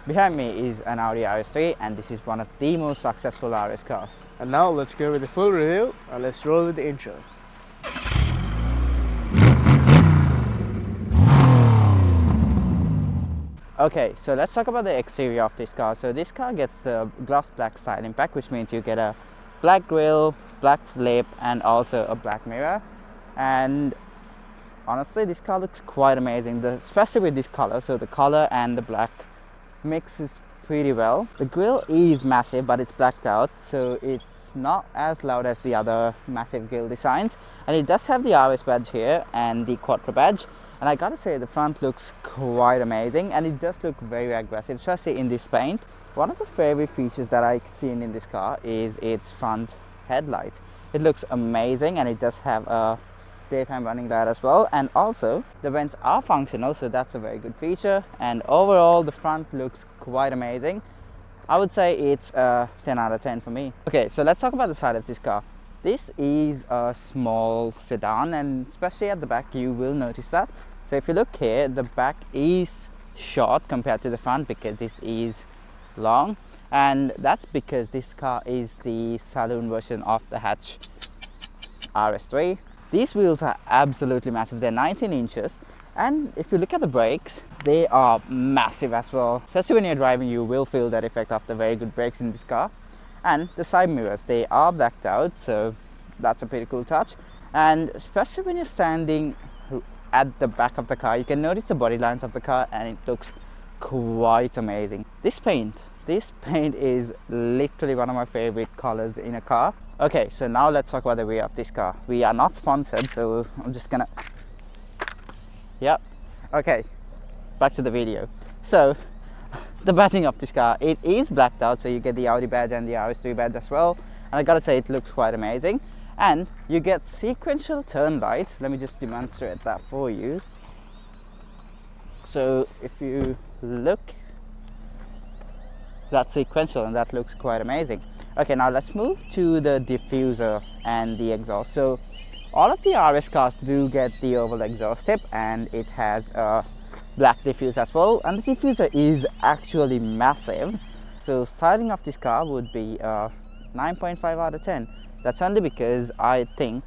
Behind me is an Audi RS3 and this is one of the most successful RS cars. And now let's go with the full review and let's roll with the intro. Okay, so let's talk about the exterior of this car. So this car gets the gloss black styling pack, which means you get a black grille, black lip and also a black mirror. And honestly, this car looks quite amazing, especially with this color. So the color and the black mixes pretty well. The grille is massive, but it's blacked out, so it's not as loud as the other massive grille designs. And it does have the RS badge here and the Quattro badge. And I gotta say, the front looks quite amazing and it does look very aggressive, especially in this paint. One of the favorite features that I've seen in this car is its front headlights. It looks amazing and it does have a daytime running light as well, and also the vents are functional, so that's a very good feature. And overall the front looks quite amazing. I would say it's a 10 out of 10 for me. Okay, so let's talk about the side of this car. This is a small sedan, and especially at the back you will notice that. So if you look here, the back is short compared to the front because this is long, and that's because this car is the saloon version of the hatch RS3. These wheels are absolutely massive. They're 19 inches, and if you look at the brakes, they are massive as well. Especially when you're driving, you will feel that effect of the very good brakes in this car. And the side mirrors, they are blacked out, so that's a pretty cool touch. And especially when you're standing at the back of the car, you can notice the body lines of the car and it looks quite amazing. This paint is literally one of my favorite colors in a car. Okay, so now let's talk about the rear of this car. We are not sponsored, so I'm just gonna, yep. Okay, back to the video. So the badging of this car, it is blacked out, so you get the Audi badge and the RS3 badge as well, and I gotta say it looks quite amazing. And you get sequential turn lights. Let me just demonstrate that for you. So if you look, that's sequential and that looks quite amazing. Okay, now let's move to the diffuser and the exhaust. So all of the RS cars do get the oval exhaust tip, and it has a black diffuser as well, and the diffuser is actually massive. So styling of this car would be 9.5 out of 10. That's only because I think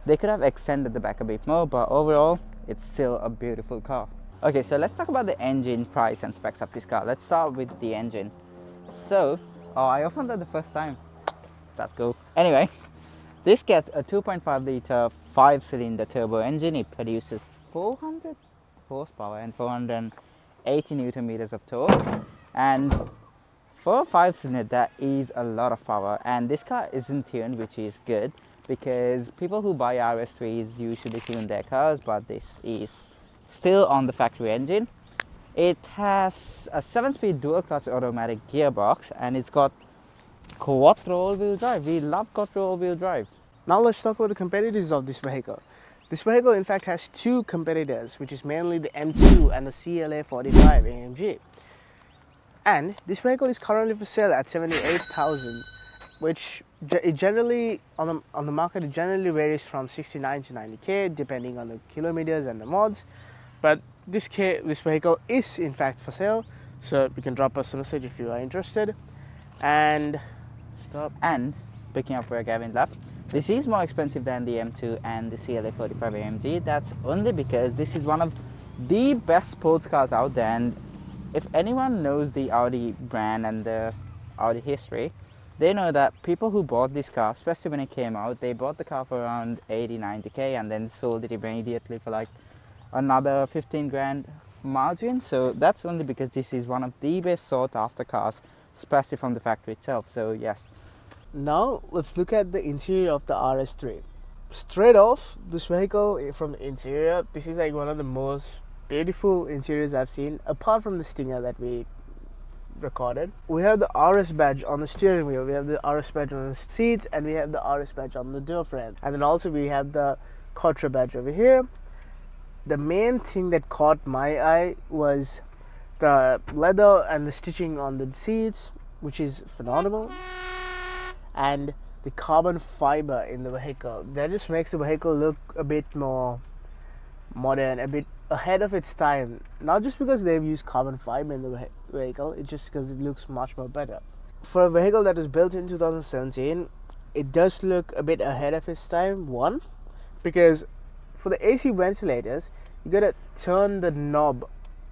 they could have extended the back a bit more, but overall it's still a beautiful car. Okay, so let's talk about the engine, price and specs of this car. Let's start with the engine. So, I opened that the first time. That's cool. Anyway, this gets a 2.5 liter 5-cylinder turbo engine. It produces 400 horsepower and 480 newton meters of torque. And for a 5-cylinder, that is a lot of power. And this car isn't tuned, which is good because people who buy RS3s usually tune their cars, but this is still on the factory engine. It has a 7-speed dual clutch automatic gearbox, and it's got Quattro all-wheel drive. We love Quattro all-wheel drive. Now let's talk about the competitors of this vehicle. This vehicle in fact has two competitors, which is mainly the M2 and the CLA 45 AMG. And this vehicle is currently for sale at 78,000, which it generally on the market it generally varies from 69 to 90k depending on the kilometers and the mods. But this vehicle is in fact for sale, so you can drop us a message if you are interested. And stop. And picking up where Gavin left, this is more expensive than the M2 and the CLA 45 AMG. That's only because this is one of the best sports cars out there, and if anyone knows the Audi brand and the Audi history, they know that people who bought this car, especially when it came out, they bought the car for around 80-90k and then sold it immediately for like another 15 grand margin. So that's only because this is one of the best sought after cars, especially from the factory itself. So yes. Now let's look at the interior of the RS3. Straight off, this vehicle from the interior, this is like one of the most beautiful interiors I've seen, apart from the Stinger that we recorded. We have the RS badge on the steering wheel, we have the RS badge on the seats, and we have the RS badge on the door frame. And then also we have the Quattro badge over here. The main thing that caught my eye was the leather and the stitching on the seats, which is phenomenal. And the carbon fiber in the vehicle, that just makes the vehicle look a bit more modern, a bit ahead of its time, not just because they've used carbon fiber in the vehicle, it's just because it looks much more better. For a vehicle that was built in 2017, it does look a bit ahead of its time. One, because for the AC ventilators, you gotta turn the knob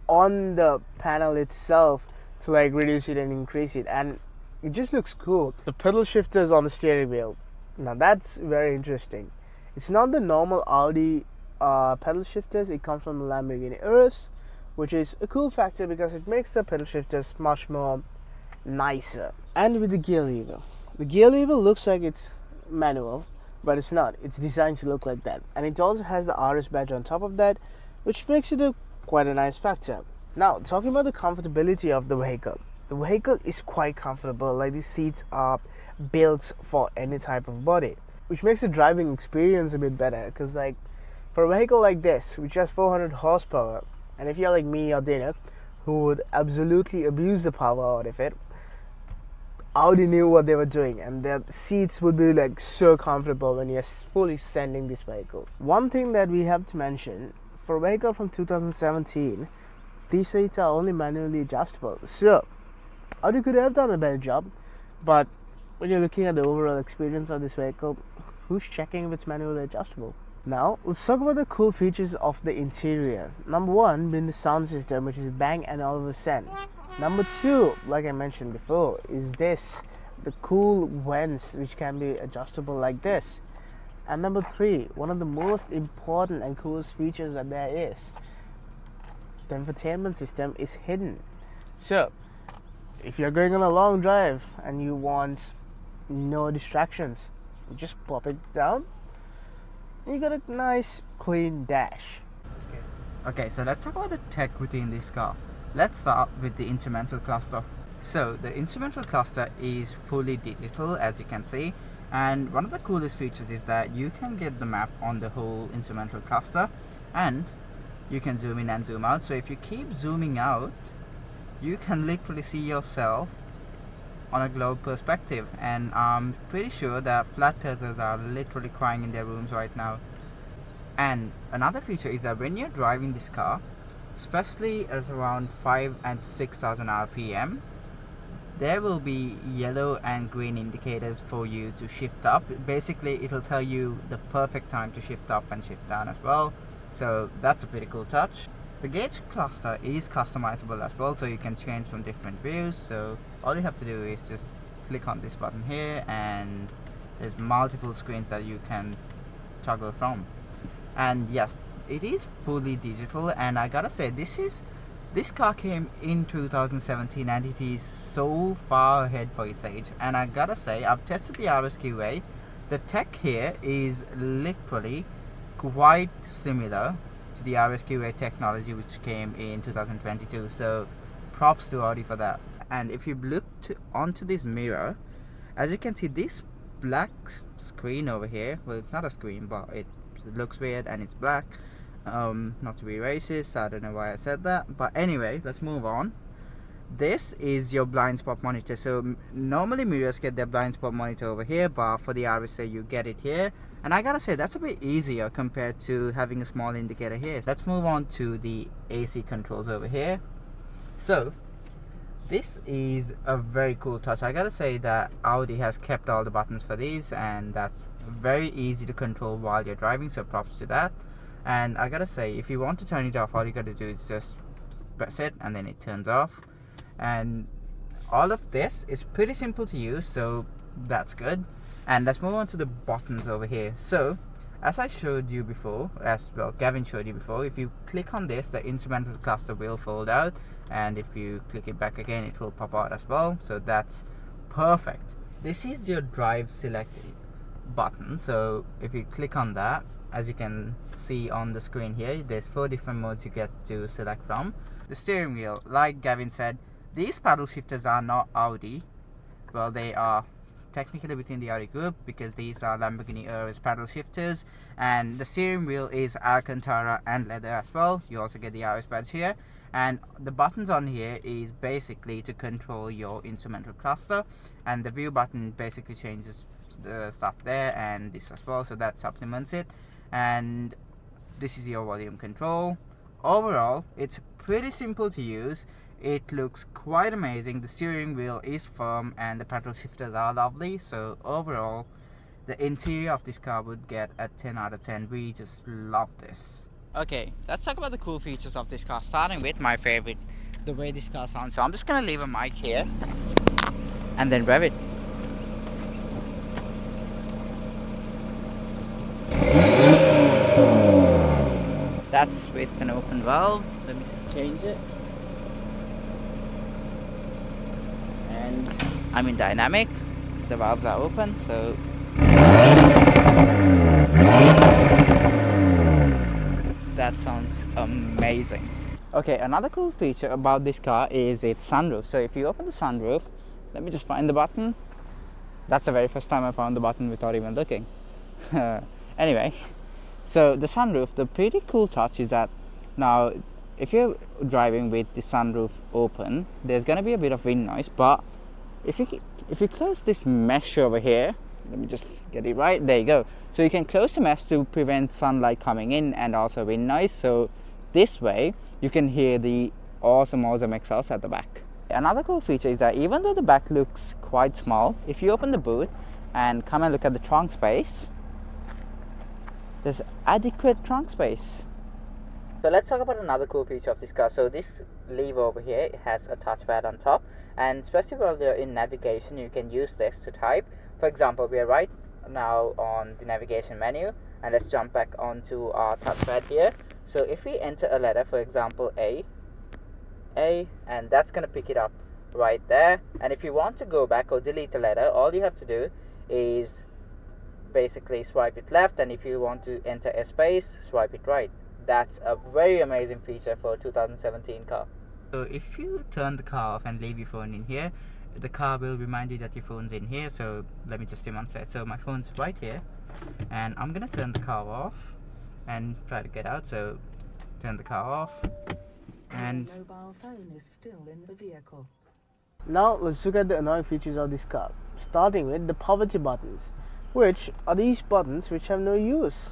on the panel itself to like reduce it and increase it, and it just looks cool. The pedal shifters on the steering wheel, now that's very interesting. It's not the normal Audi pedal shifters. It comes from the Lamborghini RS, which is a cool factor because it makes the pedal shifters much more nicer. And with the gear lever looks like it's manual, but it's not. It's designed to look like that, and it also has the RS badge on top of that, which makes it quite a nice factor. Now, talking about the comfortability of the vehicle is quite comfortable. Like, these seats are built for any type of body, which makes the driving experience a bit better. Because like, for a vehicle like this, which has 400 horsepower, and if you're like me or Dana, who would absolutely abuse the power out of it, Audi knew what they were doing, and their seats would be like so comfortable when you're fully sending this vehicle. One thing that we have to mention, for a vehicle from 2017, these seats are only manually adjustable. So Audi could have done a better job, but when you're looking at the overall experience of this vehicle, who's checking if it's manually adjustable? Now, let's talk about the cool features of the interior. Number one being the sound system, which is Bang & Olufsen. Number two, like I mentioned before, is the cool vents, which can be adjustable like this. And number three, one of the most important and coolest features that there is, the infotainment system is hidden. So, if you're going on a long drive and you want no distractions, you just pop it down, and you got a nice clean dash. Okay, so let's talk about the tech within this car. Let's start with the instrumental cluster. So the instrumental cluster is fully digital, as you can see, and one of the coolest features is that you can get the map on the whole instrumental cluster, and you can zoom in and zoom out. So if you keep zooming out, you can literally see yourself on a globe perspective, and I'm pretty sure that flat earthers are literally crying in their rooms right now. And another feature is that when you're driving this car, especially at around 5 and 6,000 rpm, there will be yellow and green indicators for you to shift up. Basically, it'll tell you the perfect time to shift up and shift down as well. So that's a pretty cool touch. The gauge cluster is customizable as well, so you can change from different views. So all you have to do is just click on this button here, and there's multiple screens that you can toggle from. And yes, it is fully digital, and I gotta say, this car came in 2017 and it is so far ahead for its age. And I gotta say, I've tested the RSQA. The tech here is literally quite similar to the RSQA technology which came in 2022, so props to Audi for that. And if you look onto this mirror, as you can see, this black screen over here, well, it's not a screen, but it looks weird and it's black. Not to be racist, I don't know why I said that, but anyway, let's move on. This is your blind spot monitor. So normally mirrors get their blind spot monitor over here, but for the RSA you get it here, and I gotta say that's a bit easier compared to having a small indicator here. So let's move on to the AC controls over here. So this is a very cool touch. I gotta say that Audi has kept all the buttons for these, and that's very easy to control while you're driving, so props to that. And I gotta say, if you want to turn it off, all you gotta do is just press it and then it turns off. And all of this is pretty simple to use, so that's good. And let's move on to the buttons over here. So as I showed you before, as well Gavin showed you before, if you click on this, the instrumental cluster will fold out, and if you click it back again, it will pop out as well. So that's perfect. This is your drive select button. So if you click on that, as you can see on the screen here, there's 4 different modes you get to select from. The steering wheel, like Gavin said, these paddle shifters are not Audi. Well, they are technically within the Audi group because these are Lamborghini RS paddle shifters, and the steering wheel is Alcantara and leather as well. You also get the RS badge here, and the buttons on here is basically to control your instrumental cluster, and the view button basically changes the stuff there, and this as well, so that supplements it. And this is your volume control. overall it's pretty simple to use. It looks quite amazing. The steering wheel is firm and the paddle shifters are lovely. So overall, the interior of this car would get a 10 out of 10. We just love this. Okay, let's talk about the cool features of this car, starting with my favorite, the way this car sounds. So I'm just gonna leave a mic here and then rev it. That's with an open valve. Let me just change it. And I'm in dynamic. The valves are open, so that sounds amazing. Okay, another cool feature about this car is its sunroof. So if you open the sunroof, let me just find the button. That's the very first time I found the button without even looking. Anyway, so the sunroof, the pretty cool touch is that now if you're driving with the sunroof open, there's gonna be a bit of wind noise, but if you close this mesh over here, let me just get it right, there you go. So you can close the mesh to prevent sunlight coming in and also wind noise. So this way you can hear the awesome exhaust at the back. Another cool feature is that even though the back looks quite small, if you open the boot and come and look at the trunk space, there's adequate trunk space. So let's talk about another cool feature of this car. So this lever over here has a touchpad on top, and especially while you're in navigation, you can use this to type. For example, we are right now on the navigation menu, and let's jump back onto our touchpad here. So if we enter a letter, for example A, and that's going to pick it up right there. And if you want to go back or delete the letter, all you have to do is basically swipe it left, and if you want to enter a space, swipe it right. That's a very amazing feature for a 2017 car. So if you turn the car off and leave your phone in here, the car will remind you that your phone's in here. So let me just demonstrate. So my phone's right here, and I'm gonna turn the car off and try to get out. So turn the car off, and Your mobile phone is still in the vehicle. Now let's look at the annoying features of this car, starting with the poverty buttons, which are these buttons which have no use.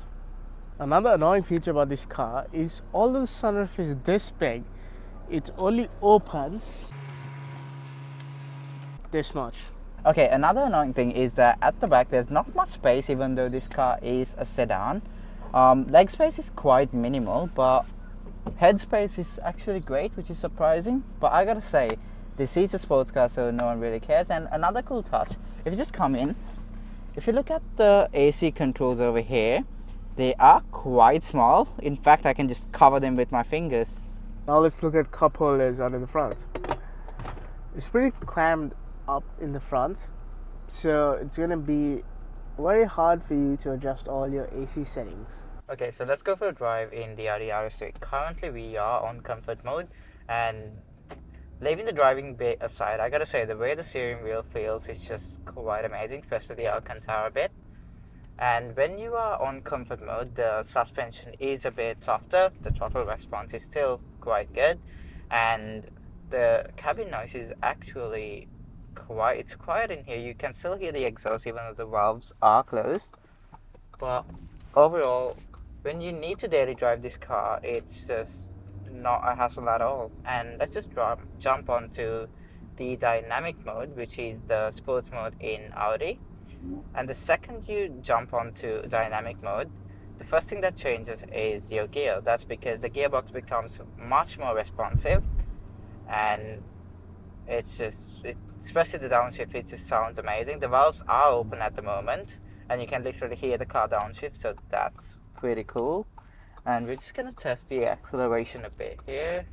Another annoying feature about this car is although the sunroof is this big, it only opens this much. okay, another annoying thing is that at the back there's not much space, even though this car is a sedan. Leg space is quite minimal, but head space is actually great, which is surprising. But I gotta say, this is a sports car, so no one really cares. And another cool touch, if you just come in, if you look at the AC controls over here, they are quite small. In fact, I can just cover them with my fingers. Now let's look at cup holders out in the front. It's pretty clammed up in the front, so it's gonna be very hard for you to adjust all your AC settings. Okay, so let's go for a drive in the Audi RS3. Currently we are on comfort mode, and leaving the driving bit aside, I gotta say the way the steering wheel feels is just quite amazing, especially the Alcantara bit. And when you are on comfort mode, the suspension is a bit softer, the throttle response is still quite good, and the cabin noise is actually it's quiet in here. You can still hear the exhaust even though the valves are closed. But overall, when you need to daily drive this car, it's just not a hassle at all. And let's just jump onto the dynamic mode, which is the sports mode in Audi. And the second you jump onto dynamic mode, the first thing that changes is your gear. That's because the gearbox becomes much more responsive, and especially the downshift, it just sounds amazing. The valves are open at the moment, and you can literally hear the car downshift, so that's pretty cool. And we're just gonna test the acceleration a bit here.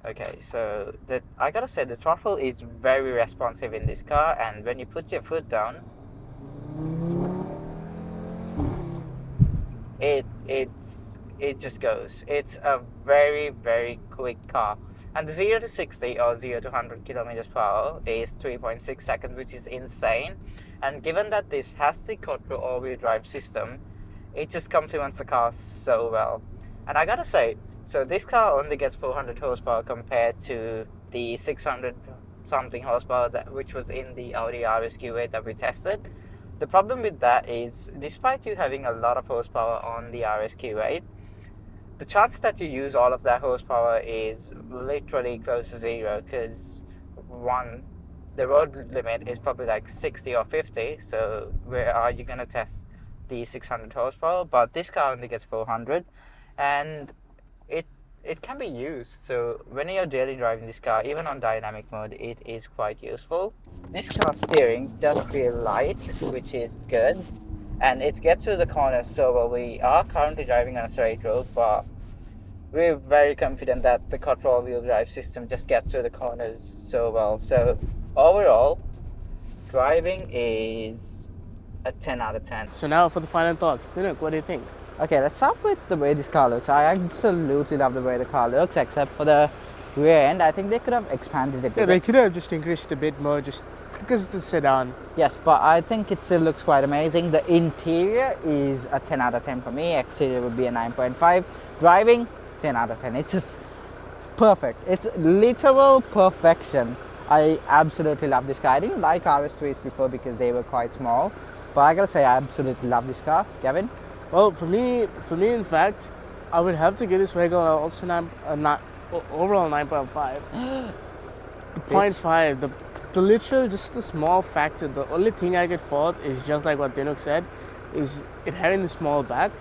Okay, so I gotta say the throttle is very responsive in this car, and when you put your foot down, it just goes. It's a very quick car, and the 0 to 60 or 0 to 100 kilometers per hour is 3.6 seconds, which is insane. And given that this has the quattro all-wheel drive system, it just complements the car so well. And I gotta say, so this car only gets 400 horsepower compared to the 600 something horsepower which was in the Audi RS3 that we tested. The problem with that is, despite you having a lot of horsepower on the RS3, the chance that you use all of that horsepower is literally close to zero, because one, the road limit is probably like 60 or 50, so where are you going to test the 600 horsepower? But this car only gets 400, and it can be used. So when you're daily driving this car, even on dynamic mode, it is quite useful. This car steering does feel light, which is good, and it gets through the corners so well. We are currently driving on a straight road, but we're very confident that the quad wheel drive system just gets through the corners so well. So overall, driving is a 10 out of 10. So now for the final thoughts. Dinuk, what do you think? Okay, let's start with the way this car looks. I absolutely love the way the car looks, except for the rear end. I think they could have expanded it a bit. Yeah, they could have just increased a bit more just because it's a sedan. Yes, but I think it still looks quite amazing. The interior is a 10 out of 10 for me. Exterior would be a 9.5. Driving, 10 out of 10. It's just perfect. It's literal perfection. I absolutely love this car. I didn't like RS3s before because they were quite small, but I gotta say I absolutely love this car. Gavin? Well, for me, in fact, I would have to give this vehicle also overall 9.5. The 0.5, the literal, just the small factor. The only thing I could fault is just like what Dinuk said, is it having the small back.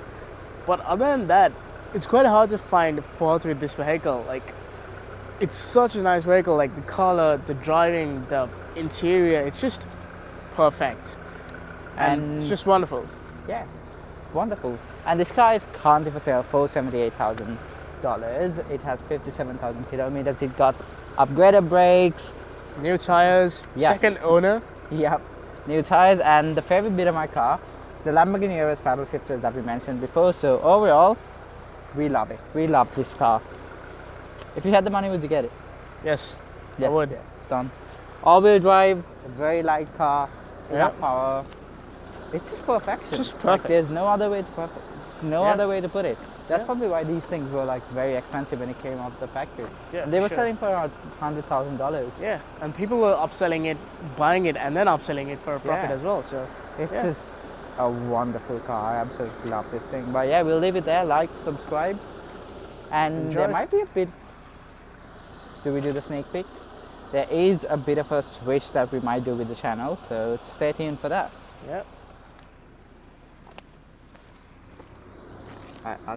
But other than that, it's quite hard to find fault with this vehicle. Like, it's such a nice vehicle. Like the color, the driving, the interior, it's just perfect, and it's just wonderful. Yeah, wonderful. And this car is currently for sale for $78,000. It has 57,000 kilometers. It got upgraded brakes, New tires, yes. second owner. Yep, new tires, and the favorite bit of my car, the Lamborghini RS paddle shifters that we mentioned before. So overall, we love it. We love this car. If you had the money, would you get it? Yes, Yes, I would. yeah, done. All-wheel drive, a very light car, enough Yeah. power. It's just perfection. It's just Like, perfect. there's no other way to Yeah. other way to put it. That's Yeah. probably why these things were like very expensive when it came off the factory. Yeah, They for were sure. selling for around $100,000. Yeah, and people were upselling it, buying it, and then upselling it for a profit Yeah. as well. So It's yeah. just a wonderful car. I absolutely love this thing. But yeah, we'll leave it there. Like, subscribe, and there Enjoy. might be a bit. Do we do the sneak peek? There is a bit of a switch that we might do with the channel, so stay tuned for that. Yeah. I